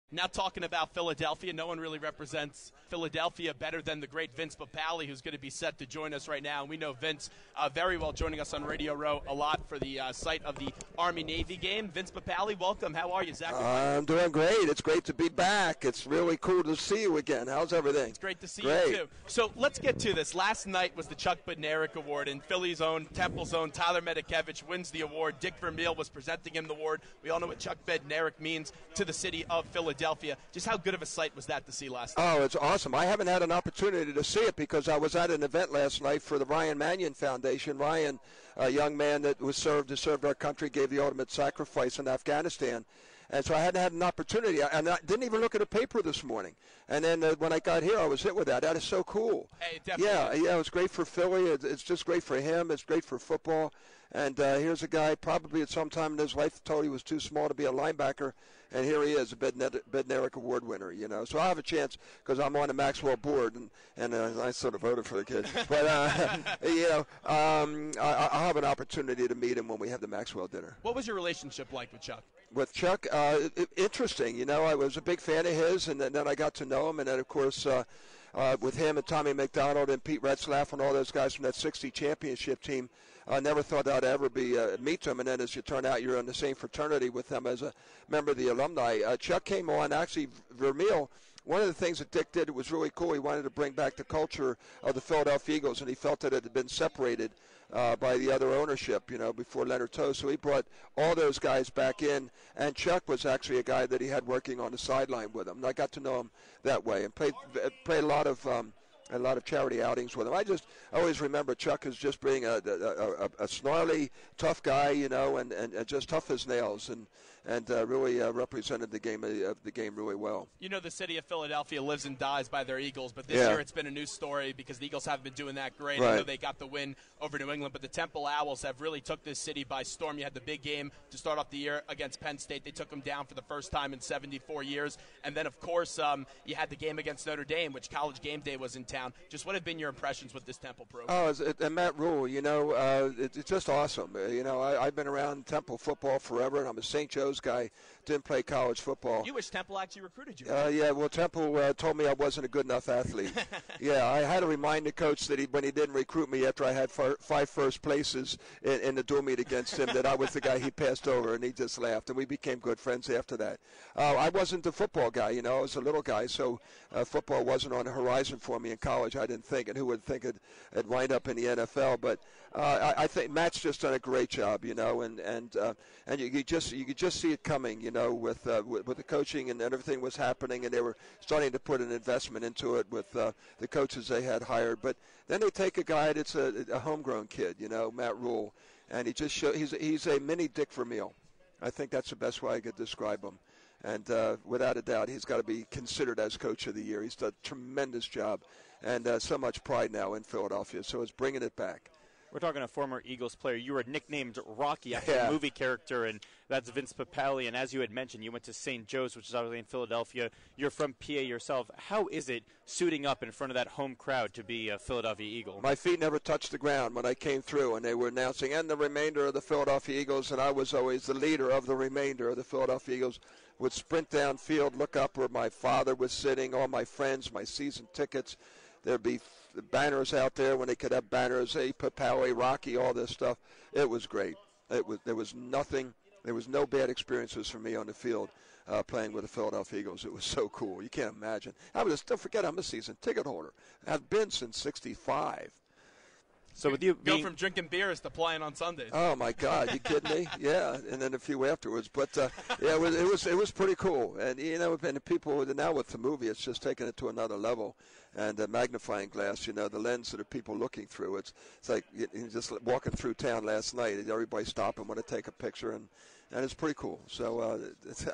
Now talking about Philadelphia, no one really represents Philadelphia better than the great Vince Papale, who's going to be set to join us right now. And we know Vince very well, joining us on Radio Row a lot for the site of the Army-Navy game. Vince Papale, welcome. How are you, Zach? I'm doing great. It's great to be back. It's really cool to see you again. How's everything? It's great to see you, too. So let's get to this. Last night was the Chuck Bednarik Award, and Philly's own, Temple's own, Tyler Medikevich wins the award. Dick Vermeil was presenting him the award. We all know what Chuck Bednarik means to the city of Philadelphia. Just how good of a sight was that to see last night? Oh, it's awesome. I haven't had an opportunity to see it because I was at an event last night for the Ryan Mannion Foundation. Ryan, a young man that served our country, gave the ultimate sacrifice in Afghanistan. And so I hadn't had an opportunity. And I didn't even look at a paper this morning. And then when I got here, I was hit with that. That is so cool. Hey, definitely. Yeah, it was great for Philly. It's just great for him. It's great for football. And here's a guy probably at some time in his life told he was too small to be a linebacker. And here he is, a Bednarik Award winner, you know. So I'll have a chance because I'm on the Maxwell board, and I sort of voted for the kid. But, I'll have an opportunity to meet him when we have the Maxwell dinner. What was your relationship like with Chuck? With Chuck, interesting. You know, I was a big fan of his, and then I got to know him. And then, of course, with him and Tommy McDonald and Pete Retzlaff and all those guys from that 60 championship team, I never thought I'd ever meet them. And then as you turn out, you're in the same fraternity with them as a member of the alumni. Chuck came on, actually, Vermeil. One of the things that Dick did was really cool. He wanted to bring back the culture of the Philadelphia Eagles, and he felt that it had been separated by the other ownership, you know, before Leonard Toe. So he brought all those guys back in, and Chuck was actually a guy that he had working on the sideline with him. And I got to know him that way and played a lot of charity outings with him. I always remember Chuck as just being a snarly, tough guy, you know, and just tough as nails, and really represented the game really well. You know, the city of Philadelphia lives and dies by their Eagles, but this year it's been a new story because the Eagles haven't been doing that great. Right. I know they got the win over New England, but the Temple Owls have really took this city by storm. You had the big game to start off the year against Penn State. They took them down for the first time in 74 years. And then, of course, you had the game against Notre Dame, which College Game Day was in town. Just what have been your impressions with this Temple program? And Matt Rhule, you know, it's just awesome. You know, I've been around Temple football forever, and I'm a St. Joe's guy. Didn't play college football. You wish Temple actually recruited you. Yeah, well, Temple told me I wasn't a good enough athlete. Yeah, I had to remind the coach that when he didn't recruit me after I had 5 first places in the dual meet against him, that I was the guy he passed over, and he just laughed, and we became good friends after that. I wasn't the football guy, you know. I was a little guy, so football wasn't on the horizon for me in college. I didn't think, and who would think it'd wind up in the NFL? But I think Matt's just done a great job, you know, and you could just see it coming, you know, with the coaching and everything was happening, and they were starting to put an investment into it with the coaches they had hired. But then they take a guy that's a homegrown kid, you know, Matt Rhule, and he's a mini Dick Vermeil. I think that's the best way I could describe him. And without a doubt, he's got to be considered as Coach of the Year. He's done a tremendous job, and so much pride now in Philadelphia. So it's bringing it back. We're talking a former Eagles player. You were nicknamed Rocky after a movie character, and that's Vince Papale. And as you had mentioned, you went to St. Joe's, which is obviously in Philadelphia. You're from PA yourself. How is it suiting up in front of that home crowd to be a Philadelphia Eagle? My feet never touched the ground when I came through, and they were announcing, and the remainder of the Philadelphia Eagles, and I was always the leader of the remainder of the Philadelphia Eagles, would sprint downfield, look up where my father was sitting, all my friends, my season tickets. There'd be banners out there when they could have banners, Papale, Rocky, all this stuff. It was great. There was no bad experiences for me on the field playing with the Philadelphia Eagles. It was so cool. You can't imagine. Don't forget, I'm a season ticket holder. I've been since '65. So with you go from drinking beers to playing on Sundays. Oh my God, you kidding me? Yeah, and then a few afterwards. But yeah, it was pretty cool. And you know, and the people now with the movie, it's just taking it to another level. And a magnifying glass, you know, the lens that are people looking through. It's like you're just walking through town last night. Everybody stopped and want to take a picture, and it's pretty cool. So it's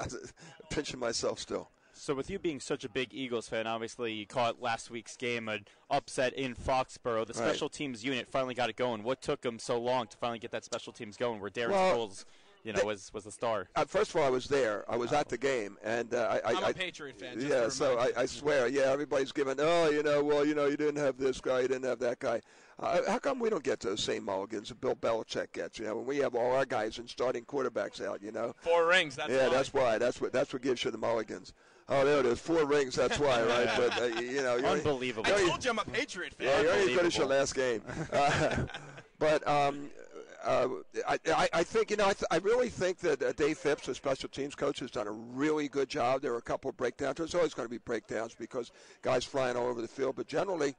pinching myself still. So with you being such a big Eagles fan, obviously you caught last week's game an upset in Foxborough. The special teams unit finally got it going. What took them so long to finally get that special teams going where Darren Sproles, was the star? First of all, I was there. I was at the game. And I'm a Patriot fan. Yeah, so I swear, everybody's giving, you didn't have this guy, you didn't have that guy. How come we don't get those same mulligans that Bill Belichick gets? You know, when we have all our guys and starting quarterbacks out, you know. 4 rings. That's why. That's why. That's what gives you the mulligans. Oh, there it is. 4 rings, that's why, right? But, you're Unbelievable. I told you I'm a Patriot fan. Yeah, you already finished your last game. But I think, I really think that Dave Phipps, the special teams coach, has done a really good job. There are a couple of breakdowns. There's always going to be breakdowns because guys flying all over the field. But generally,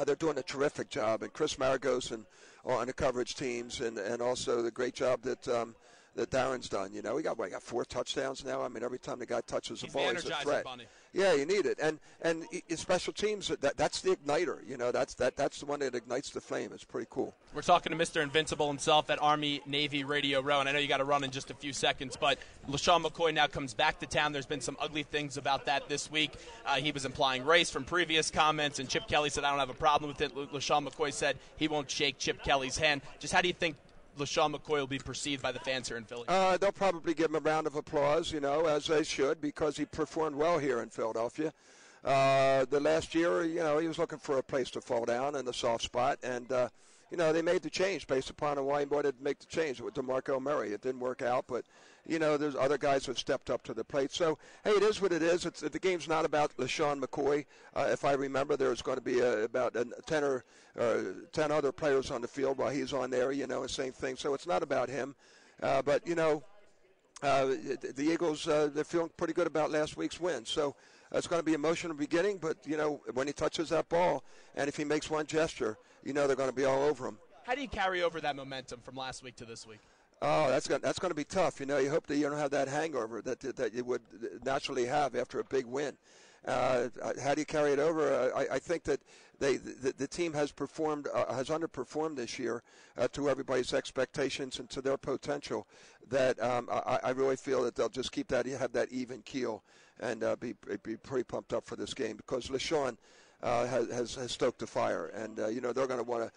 they're doing a terrific job. And Chris Maragos on the coverage teams and also the great job that Darren's done. We got 4 touchdowns now. I mean, every time the guy touches the ball, he's a threat. Bunny. Yeah, you need it. And in special teams, that's the igniter. That's the one that ignites the flame. It's pretty cool. We're talking to Mr. Invincible himself at Army-Navy Radio Row, and I know you got to run in just a few seconds, but LeSean McCoy now comes back to town. There's been some ugly things about that this week. He was implying race from previous comments, and Chip Kelly said, I don't have a problem with it. LeSean McCoy said he won't shake Chip Kelly's hand. Just how do you think LeSean McCoy will be perceived by the fans here in Philly? They'll probably give him a round of applause, as they should, because he performed well here in Philadelphia. The last year, he was looking for a place to fall down in a soft spot, and they made the change based upon why he wanted to make the change with DeMarco Murray. It didn't work out, but there's other guys who have stepped up to the plate. So, hey, it is what it is. The game's not about LeSean McCoy. If I remember, there's going to be about 10 other players on the field while he's on there, the same thing. So it's not about him. But, the Eagles, they're feeling pretty good about last week's win. So it's going to be emotional beginning, but, when he touches that ball and if he makes one gesture, they're going to be all over him. How do you carry over that momentum from last week to this week? Oh, that's going to be tough. You hope that you don't have that hangover that you would naturally have after a big win. How do you carry it over? I think that the team has underperformed this year to everybody's expectations and to their potential. That I really feel that they'll just have that even keel and be pretty pumped up for this game because LeSean has stoked the fire, and they're going to want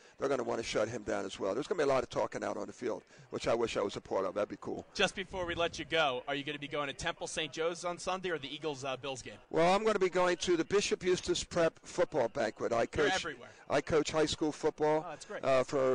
to shut him down as well. There's going to be a lot of talking out on the field, which I wish I was a part of. That'd be cool. Just before we let you go, are you going to be going to Temple St. Joe's on Sunday or the Eagles-Bills game? Well, I'm going to be going to the Bishop Eustace Prep football banquet. You're everywhere. I coach high school football. Oh, that's great.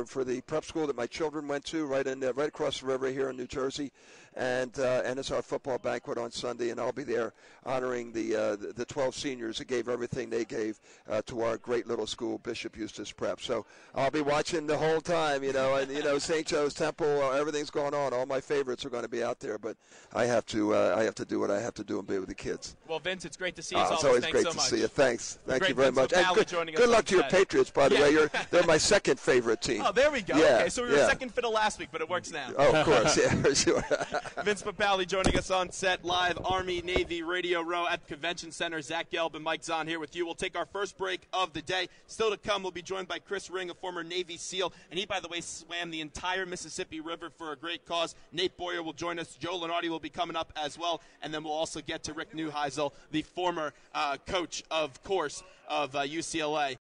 For the prep school that my children went to, right across the river here in New Jersey, and it's our football banquet on Sunday, and I'll be there honoring the 12 seniors that gave everything they gave to our great little school, Bishop Eustace Prep. So I'll be watching the whole time, and St. Joe's, Temple, everything's going on. All my favorites are going to be out there, but I have to do what I have to do and be with the kids. Well, Vince, it's great to see you. It's always Thanks great so to much. see you. Thanks. Thank you very Vince much. And Papale good luck to your set. Patriots, by the way. They're my second favorite team. Oh, there we go. Yeah, okay, so we were second fiddle last week, but it works now. Oh, of course. Yeah, sure. Vince Papale joining us on set live, Army-Navy Radio Row at the Convention Center. Zach Gelb and Mike Zahn here with you. We'll take our first break of the day. Still to come, we'll be joined by Chris Ring, a former Navy SEAL, and he, by the way, swam the entire Mississippi River for a great cause. Nate Boyer will join us. Joe Lenardi will be coming up as well, and then we'll also get to Rick Neuheisel, the former coach, of course, of UCLA.